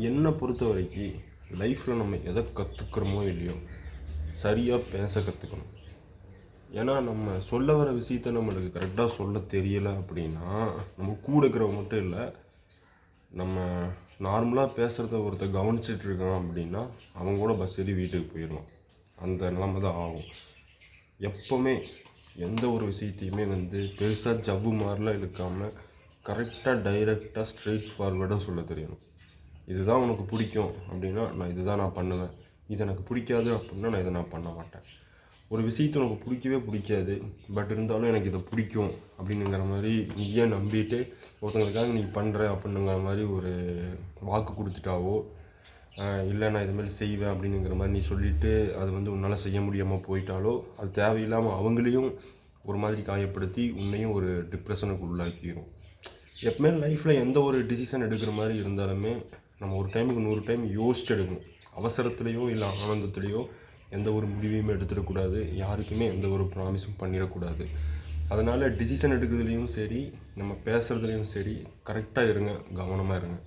என்னை பொறுத்த வரைக்கும் லைஃப்பில் நம்ம எதை கற்றுக்கிறோமோ இல்லையோ சரியாக பேச கற்றுக்கணும். ஏன்னா நம்ம சொல்ல வர விஷயத்த நம்மளுக்கு கரெக்டாக சொல்ல தெரியலை அப்படின்னா நம்ம கூட இருக்கிறவங்க மட்டும் இல்லை, நம்ம நார்மலாக பேசுகிறத ஒருத்தர் கவனிச்சிட்டு இருக்கான் அப்படின்னா அவங்க கூட பஸ் ஏறி வீட்டுக்கு போயிடுவோம். அந்த நிலைமை தான் ஆகும். எப்போவுமே எந்த ஒரு விஷயத்தையுமே பெருசாக ஜவ்வு மாதிரிலாம் இழுக்காமல் கரெக்டாக டைரெக்டாக ஸ்ட்ரெயிட் ஃபார்வேர்டாக சொல்ல தெரியணும். இதுதான் உனக்கு பிடிக்கும் அப்படின்னா நான் இதுதான் நான் பண்ணுவேன், இது எனக்கு பிடிக்காது அப்படின்னா நான் இதை நான் பண்ண மாட்டேன். ஒரு விஷயத்தை உனக்கு பிடிக்கவே பிடிக்காது, பட் இருந்தாலும் எனக்கு இதை பிடிக்கும் அப்படின்னுங்கிற மாதிரி நீயே நம்பிட்டு ஒருத்தங்களுக்காக நீ பண்ணுற அப்படின்னுங்கிற மாதிரி ஒரு வாக்கு கொடுத்துட்டாவோ, இல்லை நான் இதுமாதிரி செய்வேன் அப்படின்னுங்கிற மாதிரி நீ சொல்லிவிட்டு அது உன்னால் செய்ய முடியாமல் போயிட்டாலோ அது தேவையில்லாமல் அவங்களையும் ஒரு மாதிரி காயப்படுத்தி உன்னையும் ஒரு டிப்ரெஷனுக்கு உள்ளாக்கிடும். எப்பவுமே லைஃப்பில் எந்த ஒரு டிசிஷன் எடுக்கிற மாதிரி இருந்தாலுமே நம்ம ஒரு டைமுக்கு 100 டைம் யோசிச்சு எடுக்கணும். அவசரத்துலேயோ இல்லை ஆனந்தத்துலேயோ எந்த ஒரு முடிவையுமே எடுத்துடக்கூடாது. யாருக்குமே எந்த ஒரு ப்ராமிஸும் பண்ணிடக்கூடாது. அதனால் டிசிஷன் எடுக்கிறதுலையும் சரி, நம்ம பேசுகிறதுலையும் சரி கரெக்டாக இருங்க, கவனமாக இருங்க.